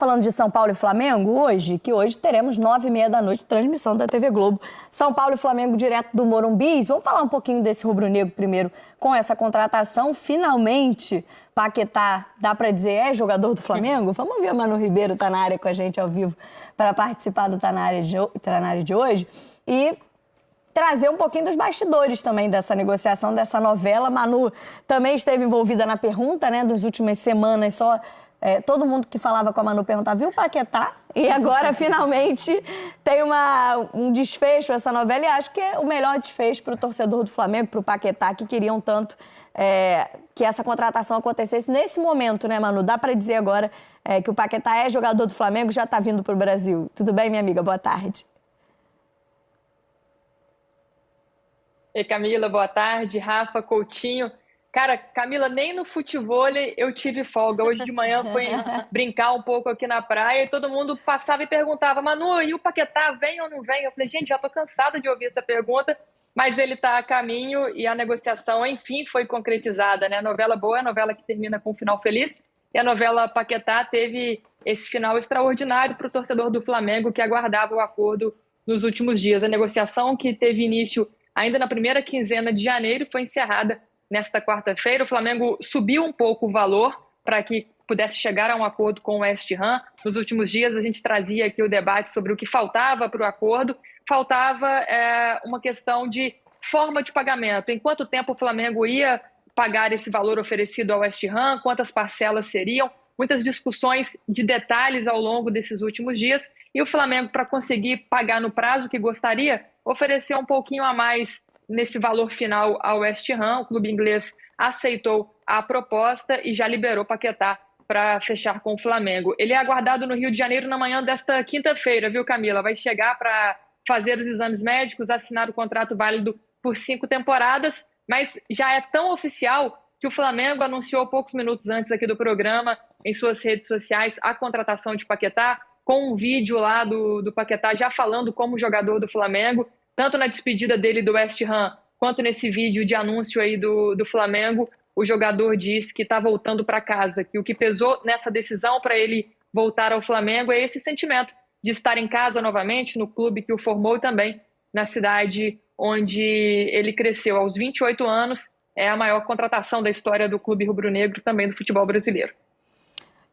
Falando de São Paulo e Flamengo hoje, que hoje teremos 9h30 da noite, transmissão da TV Globo. São Paulo e Flamengo direto do Morumbi. Vamos falar um pouquinho desse rubro-negro primeiro com essa contratação. Finalmente, Paquetá, dá para dizer, é jogador do Flamengo? Vamos ver, a Manu Ribeiro está na área com a gente ao vivo para participar do Tá na área de hoje. E trazer um pouquinho dos bastidores também dessa negociação, dessa novela. Manu também esteve envolvida na pergunta, né, das últimas semanas, todo mundo que falava com a Manu perguntava, viu o Paquetá? E agora, finalmente, tem um desfecho essa novela, e acho que é o melhor desfecho para o torcedor do Flamengo, para o Paquetá, que queriam tanto que essa contratação acontecesse nesse momento, né, Manu? Dá para dizer agora que o Paquetá é jogador do Flamengo, já está vindo para o Brasil. Tudo bem, minha amiga? Boa tarde. Ei, Camila, boa tarde. Rafa, Coutinho. Cara, Camila, nem no futevôlei eu tive folga. Hoje de manhã fui brincar um pouco aqui na praia e todo mundo passava e perguntava, Manu, e o Paquetá vem ou não vem? Eu falei, gente, já tô cansada de ouvir essa pergunta, mas ele tá a caminho e a negociação, enfim, foi concretizada, né? Novela boa, novela que termina com um final feliz, e a novela Paquetá teve esse final extraordinário para o torcedor do Flamengo que aguardava o acordo nos últimos dias. A negociação, que teve início ainda na primeira quinzena de janeiro, foi encerrada nesta quarta-feira. O Flamengo subiu um pouco o valor para que pudesse chegar a um acordo com o West Ham. Nos últimos dias a gente trazia aqui o debate sobre o que faltava para o acordo. Faltava uma questão de forma de pagamento. Em quanto tempo o Flamengo ia pagar esse valor oferecido ao West Ham, quantas parcelas seriam, muitas discussões de detalhes ao longo desses últimos dias. E o Flamengo, para conseguir pagar no prazo que gostaria, ofereceu um pouquinho a mais nesse valor final ao West Ham. O clube inglês aceitou a proposta e já liberou Paquetá para fechar com o Flamengo. Ele é aguardado no Rio de Janeiro na manhã desta quinta-feira, viu, Camila? Vai chegar para fazer os exames médicos, assinar o contrato válido por 5 temporadas, mas já é tão oficial que o Flamengo anunciou poucos minutos antes aqui do programa, em suas redes sociais, a contratação de Paquetá, com um vídeo lá do Paquetá já falando como jogador do Flamengo, tanto na despedida dele do West Ham, quanto nesse vídeo de anúncio aí do Flamengo. O jogador disse que está voltando para casa, que o que pesou nessa decisão para ele voltar ao Flamengo é esse sentimento de estar em casa novamente, no clube que o formou e também na cidade onde ele cresceu. Aos 28 anos, é a maior contratação da história do clube rubro-negro, também do futebol brasileiro.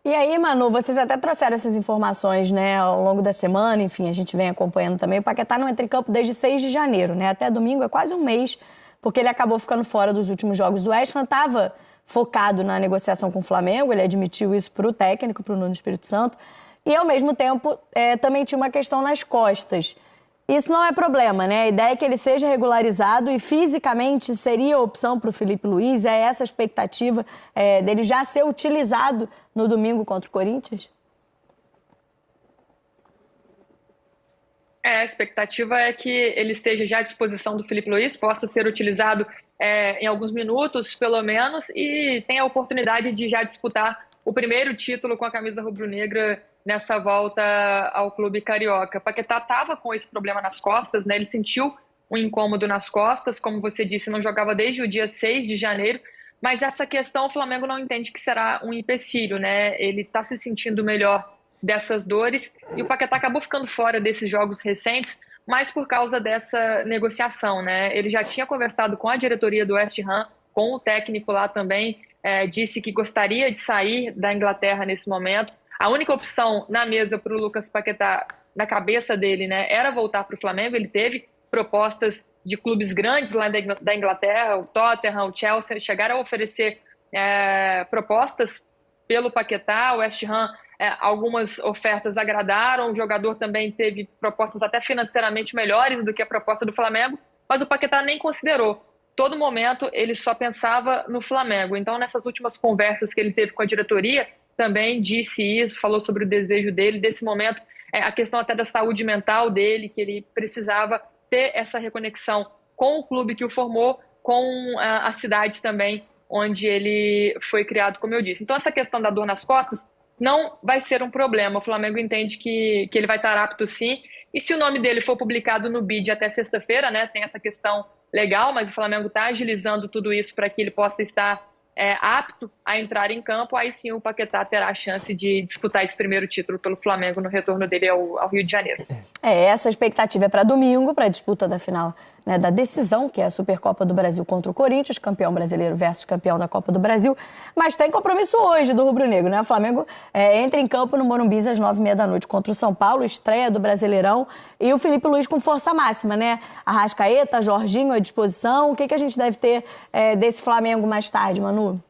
E aí, Manu, vocês até trouxeram essas informações, né, ao longo da semana, enfim, a gente vem acompanhando também. O Paquetá não entra em campo desde 6 de janeiro, né, até domingo é quase um mês, porque ele acabou ficando fora dos últimos jogos do West Ham, estava focado na negociação com o Flamengo, ele admitiu isso para o técnico, para o Nuno Espírito Santo, e ao mesmo tempo também tinha uma questão nas costas. Isso não é problema, né? A ideia é que ele seja regularizado e fisicamente seria a opção para o Felipe Luiz. É essa a expectativa dele já ser utilizado no domingo contra o Corinthians? A expectativa é que ele esteja já à disposição do Felipe Luiz, possa ser utilizado em alguns minutos, pelo menos, e tenha a oportunidade de já disputar o primeiro título com a camisa rubro-negra nessa volta ao clube carioca. Paquetá estava com esse problema nas costas, né? Ele sentiu um incômodo nas costas, como você disse, não jogava desde o dia 6 de janeiro, mas essa questão o Flamengo não entende que será um empecilho, né? Ele está se sentindo melhor dessas dores e o Paquetá acabou ficando fora desses jogos recentes, mas por causa dessa negociação, né? Ele já tinha conversado com a diretoria do West Ham, com o técnico lá também, disse que gostaria de sair da Inglaterra nesse momento. A única opção na mesa para o Lucas Paquetá, na cabeça dele, né, era voltar para o Flamengo. Ele teve propostas de clubes grandes lá da Inglaterra, o Tottenham, o Chelsea, chegaram a oferecer propostas pelo Paquetá. O West Ham, algumas ofertas agradaram, o jogador também teve propostas até financeiramente melhores do que a proposta do Flamengo, mas o Paquetá nem considerou. Todo momento ele só pensava no Flamengo. Então, nessas últimas conversas que ele teve com a diretoria, também disse isso, falou sobre o desejo dele, desse momento, a questão até da saúde mental dele, que ele precisava ter essa reconexão com o clube que o formou, com a cidade também, onde ele foi criado, como eu disse. Então, essa questão da dor nas costas não vai ser um problema. O Flamengo entende que ele vai estar apto, sim. E se o nome dele for publicado no BID até sexta-feira, né, tem essa questão legal, mas o Flamengo está agilizando tudo isso para que ele possa estar apto a entrar em campo, aí sim o Paquetá terá a chance de disputar esse primeiro título pelo Flamengo no retorno dele ao Rio de Janeiro. Essa expectativa é para domingo, para a disputa da final, né, da decisão, que é a Supercopa do Brasil contra o Corinthians, campeão brasileiro versus campeão da Copa do Brasil. Mas tem compromisso hoje do rubro-negro, né? O Flamengo entra em campo no Morumbi às 9h30 da noite contra o São Paulo, estreia do Brasileirão. E o Felipe Luiz com força máxima, né? Arrascaeta, Jorginho à disposição. O que a gente deve ter desse Flamengo mais tarde, Manu?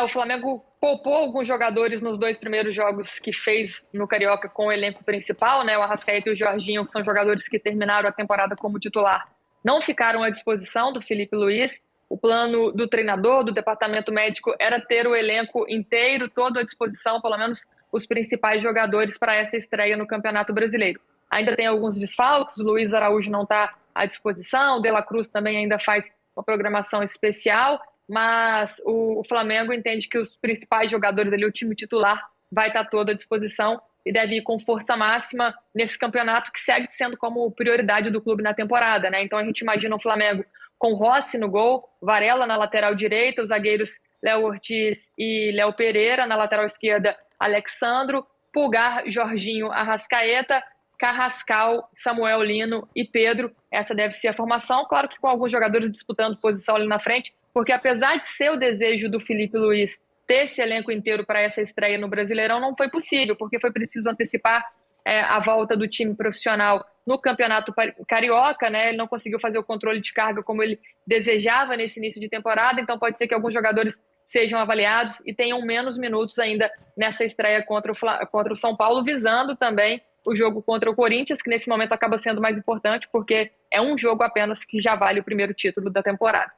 O Flamengo poupou alguns jogadores nos 2 primeiros jogos que fez no Carioca com o elenco principal, né? O Arrascaeta e o Jorginho, que são jogadores que terminaram a temporada como titular, não ficaram à disposição do Felipe Luiz. O plano do treinador, do departamento médico, era ter o elenco inteiro, todo à disposição, pelo menos os principais jogadores para essa estreia no Campeonato Brasileiro. Ainda tem alguns desfalques, o Luiz Araújo não está à disposição, o De La Cruz também ainda faz uma programação especial, mas o Flamengo entende que os principais jogadores ali, o time titular, vai estar todo à disposição e deve ir com força máxima nesse campeonato que segue sendo como prioridade do clube na temporada, né? Então a gente imagina o Flamengo com Rossi no gol, Varela na lateral direita, os zagueiros Léo Ortiz e Léo Pereira, na lateral esquerda Alexandro, Pulgar, Jorginho, Arrascaeta, Carrascal, Samuel Lino e Pedro. Essa deve ser a formação, claro que com alguns jogadores disputando posição ali na frente, porque apesar de ser o desejo do Felipe Luiz ter esse elenco inteiro para essa estreia no Brasileirão, não foi possível, porque foi preciso antecipar a volta do time profissional no Campeonato Carioca, né? Ele não conseguiu fazer o controle de carga como ele desejava nesse início de temporada, então pode ser que alguns jogadores sejam avaliados e tenham menos minutos ainda nessa estreia contra o São Paulo, visando também o jogo contra o Corinthians, que nesse momento acaba sendo mais importante, porque é um jogo apenas que já vale o primeiro título da temporada.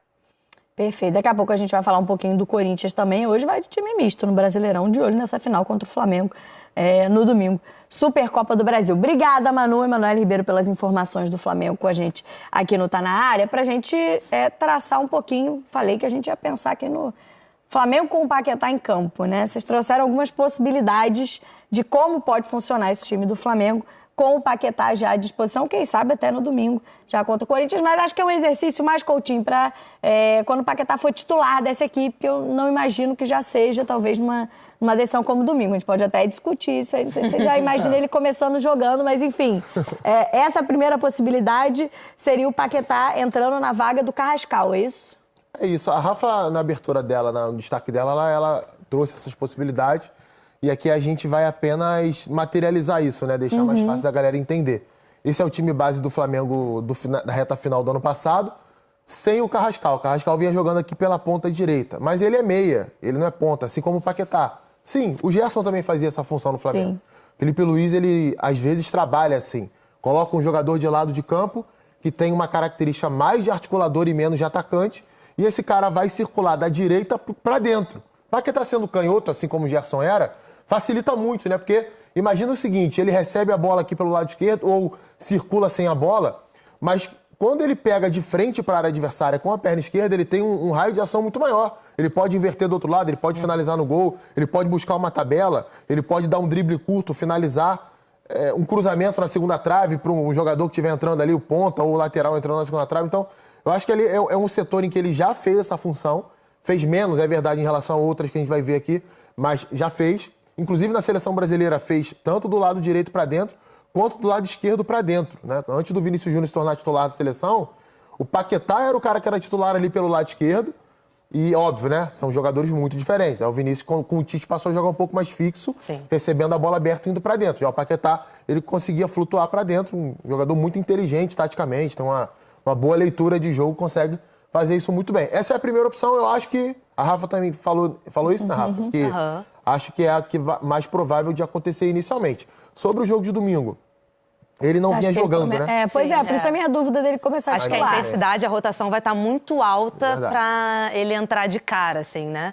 Perfeito. Daqui a pouco a gente vai falar um pouquinho do Corinthians também. Hoje vai de time misto no Brasileirão, de olho nessa final contra o Flamengo no domingo. Supercopa do Brasil. Obrigada, Manu e Emanuele Ribeiro, pelas informações do Flamengo com a gente aqui no Tá Na Área. Pra gente traçar um pouquinho, falei que a gente ia pensar aqui no Flamengo com o Paquetá em campo, né? Vocês trouxeram algumas possibilidades de como pode funcionar esse time do Flamengo com o Paquetá já à disposição, quem sabe até no domingo, já contra o Corinthians, mas acho que é um exercício mais, Coutinho, para quando o Paquetá for titular dessa equipe, que eu não imagino que já seja, talvez, numa decisão como domingo. A gente pode até discutir isso aí, não sei se você já imagina ele começando jogando, mas enfim, essa primeira possibilidade seria o Paquetá entrando na vaga do Carrascal, é isso? É isso. A Rafa, na abertura dela, no destaque dela, ela trouxe essas possibilidades. E aqui a gente vai apenas materializar isso, né? Deixar mais fácil da galera entender. Esse é o time base do Flamengo da reta final do ano passado, sem o Carrascal. O Carrascal vinha jogando aqui pela ponta direita. Mas ele é meia, ele não é ponta, assim como o Paquetá. Sim, o Gerson também fazia essa função no Flamengo. Sim. Felipe Luiz, ele às vezes trabalha assim. Coloca um jogador de lado de campo que tem uma característica mais de articulador e menos de atacante. E esse cara vai circular da direita para dentro. Paquetá sendo canhoto, assim como o Gerson era, facilita muito, né? Porque imagina o seguinte, ele recebe a bola aqui pelo lado esquerdo ou circula sem a bola, mas quando ele pega de frente para a área adversária com a perna esquerda, ele tem um raio de ação muito maior. Ele pode inverter do outro lado, ele pode finalizar no gol, ele pode buscar uma tabela, ele pode dar um drible curto, finalizar um cruzamento na segunda trave para um jogador que estiver entrando ali, o ponta ou o lateral entrando na segunda trave. Então, eu acho que ele é um setor em que ele já fez essa função, fez menos, é verdade, em relação a outras que a gente vai ver aqui, mas já fez. Inclusive, na seleção brasileira, fez tanto do lado direito para dentro, quanto do lado esquerdo para dentro, né? Antes do Vinícius Júnior se tornar titular da seleção, o Paquetá era o cara que era titular ali pelo lado esquerdo, e óbvio, né? São jogadores muito diferentes. O Vinícius, com o Tite, passou a jogar um pouco mais fixo, sim, recebendo a bola aberta e indo para dentro. Já o Paquetá, ele conseguia flutuar para dentro, um jogador muito inteligente taticamente, tem uma boa leitura de jogo, consegue fazer isso muito bem. Essa é a primeira opção, eu acho que a Rafa também falou isso, né, Rafa? Que acho que é a que mais provável de acontecer inicialmente. Sobre o jogo de domingo, ele não vinha jogando, né? Pois sim, por isso a minha dúvida dele começar a Acho que a intensidade, a rotação vai estar muito alta para ele entrar de cara, assim, né?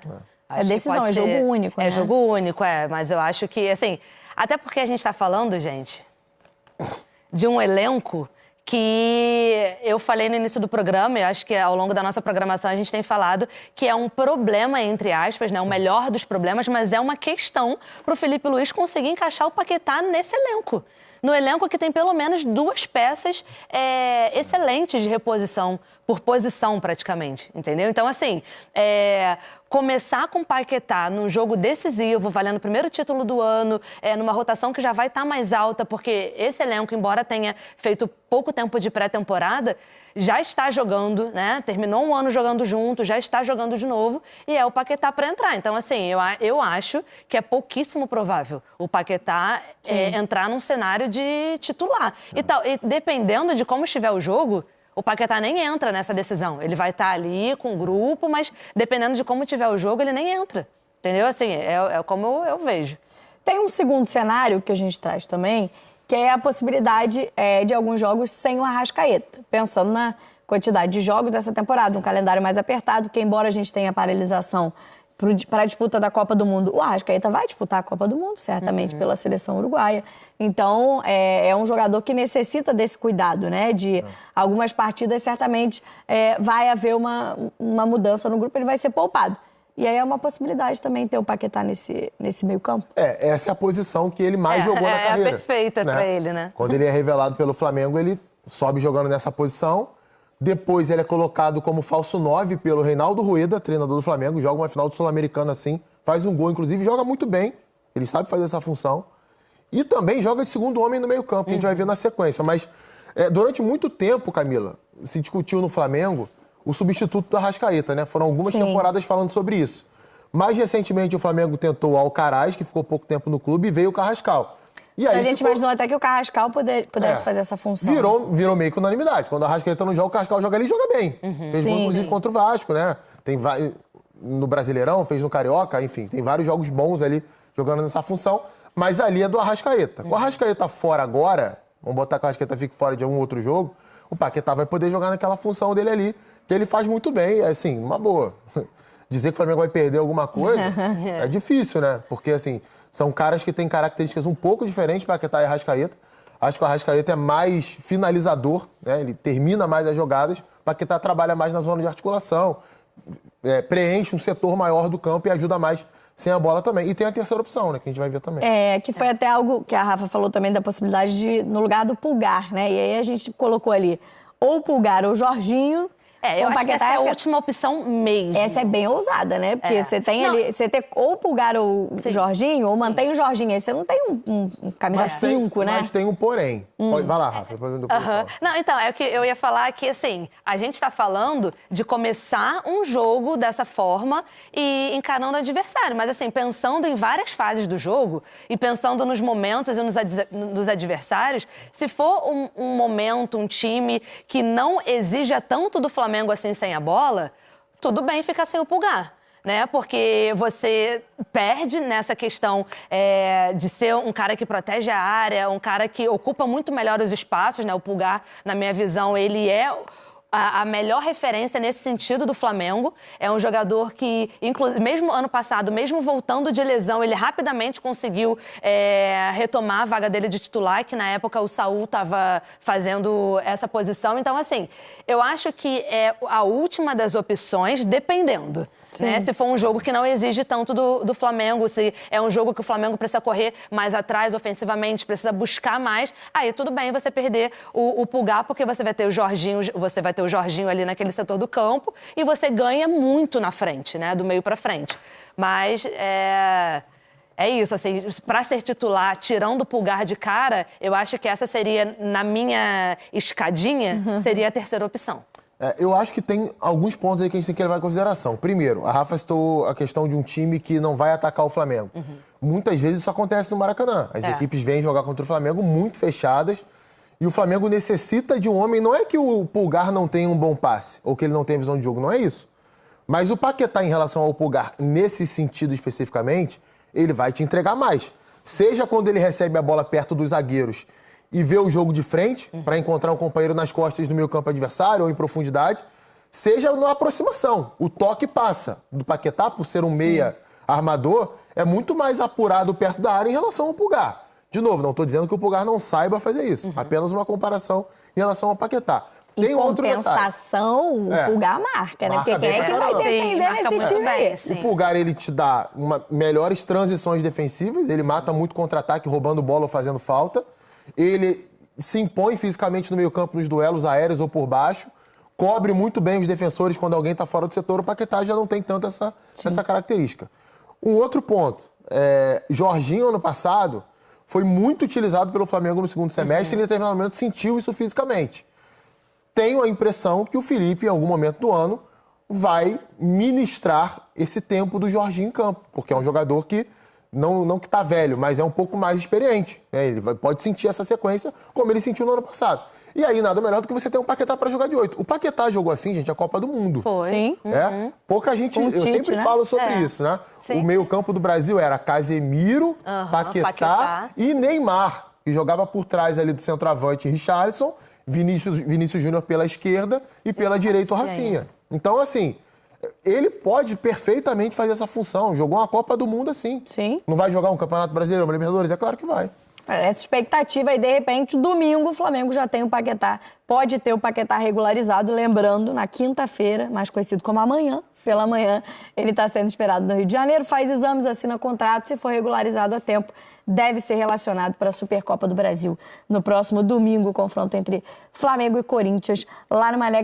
É decisão, é jogo único, né? É jogo único, mas eu acho que, assim, até porque a gente está falando, gente, de um elenco que eu falei no início do programa, eu acho que ao longo da nossa programação a gente tem falado que é um problema, entre aspas, né, o melhor dos problemas, mas é uma questão para o Felipe Luiz conseguir encaixar o Paquetá nesse elenco. no elenco que tem pelo menos 2 peças excelentes de reposição, por posição praticamente, entendeu? Então, assim, começar com o Paquetá num jogo decisivo, valendo o primeiro título do ano, numa rotação que já vai estar mais alta, porque esse elenco, embora tenha feito pouco tempo de pré-temporada, já está jogando, né? Terminou um ano jogando junto, já está jogando de novo, e é o Paquetá para entrar. Então, assim, eu acho que é pouquíssimo provável o Paquetá entrar num cenário de titular. E dependendo de como estiver o jogo, o Paquetá nem entra nessa decisão. Ele vai estar ali com o grupo, mas dependendo de como tiver o jogo, ele nem entra. Entendeu? Assim, é como eu vejo. Tem um segundo cenário que a gente traz também, que é a possibilidade de alguns jogos sem o Arrascaeta. Pensando na quantidade de jogos dessa temporada, um calendário mais apertado, que embora a gente tenha a paralisação para a disputa da Copa do Mundo, o Arrascaeta vai disputar a Copa do Mundo, certamente, pela seleção uruguaia. Então, é um jogador que necessita desse cuidado, né? De algumas partidas, certamente, vai haver uma mudança no grupo, ele vai ser poupado. E aí é uma possibilidade também ter o Paquetá nesse meio campo. Essa é a posição que ele mais jogou na carreira. É perfeita para ele, né? Quando ele é revelado pelo Flamengo, ele sobe jogando nessa posição. Depois ele é colocado como falso 9 pelo Reinaldo Rueda, treinador do Flamengo. Joga uma final do Sul-Americano assim, faz um gol, inclusive, joga muito bem. Ele sabe fazer essa função. E também joga de segundo homem no meio campo, que a gente vai ver na sequência. Mas durante muito tempo, Camila, se discutiu no Flamengo o substituto do Arrascaeta, né? Foram algumas temporadas falando sobre isso. Mais recentemente, o Flamengo tentou o Alcaraz, que ficou pouco tempo no clube, e veio o Carrascal. E aí a gente imaginou até que o Carrascal pudesse fazer essa função. Virou meio que unanimidade. Quando o Arrascaeta não joga, o Carrascal joga ali e joga bem. Fez gol, inclusive, contra o Vasco, né? No Brasileirão, fez no Carioca, enfim. Tem vários jogos bons ali jogando nessa função. Mas ali é do Arrascaeta. Com o Arrascaeta fora agora, vamos botar que o Arrascaeta fique fora de algum outro jogo, o Paquetá vai poder jogar naquela função dele ali, que ele faz muito bem, assim, uma boa. Dizer que o Flamengo vai perder alguma coisa é difícil, né? Porque, assim, são caras que têm características um pouco diferentes, Paquetá e Arrascaeta. Acho que o Arrascaeta é mais finalizador, né? Ele termina mais as jogadas. O Paquetá trabalha mais na zona de articulação, preenche um setor maior do campo e ajuda mais sem a bola também. E tem a terceira opção, né? Que a gente vai ver também. Que foi até algo que a Rafa falou também da possibilidade de, no lugar do Pulgar, né? E aí a gente colocou ali ou o Pulgar ou o Jorginho. Eu acho que essa é a última opção mesmo. Essa é bem ousada, né? Porque você tem ali... Você tem ou o Pulgar ou o Jorginho, ou mantém o Jorginho. Aí você não tem um camisa 5, né? Mas tem um porém. Vai lá, Rafa. Não, então, é o que eu ia falar que, assim, a gente tá falando de começar um jogo dessa forma e encarando o adversário. Mas, assim, pensando em várias fases do jogo e pensando nos momentos e nos adversários, se for um momento, um time que não exija tanto do Flamengo assim sem a bola, tudo bem ficar sem o Pulgar, né? Porque você perde nessa questão de ser um cara que protege a área, um cara que ocupa muito melhor os espaços, né? O Pulgar, na minha visão, ele é a melhor referência nesse sentido do Flamengo. É um jogador que, mesmo ano passado, mesmo voltando de lesão, ele rapidamente conseguiu retomar a vaga dele de titular, que na época o Saúl estava fazendo essa posição. Então, assim, eu acho que é a última das opções, dependendo. Né? Se for um jogo que não exige tanto do Flamengo, se é um jogo que o Flamengo precisa correr mais atrás ofensivamente, precisa buscar mais, aí tudo bem você perder o Pulgar, porque você vai ter o Jorginho ali naquele setor do campo e você ganha muito na frente, né? Do meio para frente. Mas é isso, assim, para ser titular, tirando o Pulgar de cara, eu acho que essa seria, na minha escadinha, seria a terceira opção. Eu acho que tem alguns pontos aí que a gente tem que levar em consideração. Primeiro, a Rafa citou a questão de um time que não vai atacar o Flamengo. Muitas vezes isso acontece no Maracanã. As equipes vêm jogar contra o Flamengo muito fechadas e o Flamengo necessita de um homem. Não é que o Pulgar não tenha um bom passe ou que ele não tenha visão de jogo, não é isso. Mas o Paquetá, em relação ao Pulgar, nesse sentido especificamente, ele vai te entregar mais. Seja quando ele recebe a bola perto dos zagueiros e vê o jogo de frente, para encontrar um companheiro nas costas do meio campo adversário ou em profundidade, seja na aproximação. O toque passa. Do Paquetá, por ser um meia armador, é muito mais apurado perto da área em relação ao Pulgar. De novo, não estou dizendo que o Pulgar não saiba fazer isso. Apenas uma comparação em relação ao Paquetá. Tem em compensação, o Pulgar marca, né? Porque quem é que vai defender nesse time aí? O Pulgar, ele te dá melhores transições defensivas, ele mata muito contra-ataque, roubando bola ou fazendo falta. Ele se impõe fisicamente no meio-campo nos duelos aéreos ou por baixo, cobre muito bem os defensores quando alguém está fora do setor. O Paquetá já não tem tanto essa característica. Um outro ponto, Jorginho, ano passado, foi muito utilizado pelo Flamengo no segundo semestre e em determinado momento sentiu isso fisicamente. Tenho a impressão que o Felipe, em algum momento do ano, vai ministrar esse tempo do Jorginho em campo, porque é um jogador que não que está velho, mas é um pouco mais experiente. Né? Ele pode sentir essa sequência como ele sentiu no ano passado. E aí, nada melhor do que você ter um Paquetá para jogar de 8. O Paquetá jogou assim, gente, a Copa do Mundo. Foi. Sim. Pouca gente... Com o eu Tite, sempre né? falo sobre isso, né? Sim. O meio-campo do Brasil era Casemiro, Paquetá e Neymar, que jogava por trás ali do centroavante Richarlison, Vinícius Júnior pela esquerda e pela direita o Rafinha. Então, assim, ele pode perfeitamente fazer essa função. Jogou uma Copa do Mundo assim. Sim. Não vai jogar um Campeonato Brasileiro, uma Libertadores? É claro que vai. Essa expectativa e, de repente, domingo o Flamengo já tem o Paquetá. Pode ter o Paquetá regularizado, lembrando, na quinta-feira, mais conhecido como amanhã, pela manhã, ele está sendo esperado no Rio de Janeiro, faz exames, assina contrato, se for regularizado a tempo, deve ser relacionado para a Supercopa do Brasil. No próximo domingo, o confronto entre Flamengo e Corinthians, lá no Mané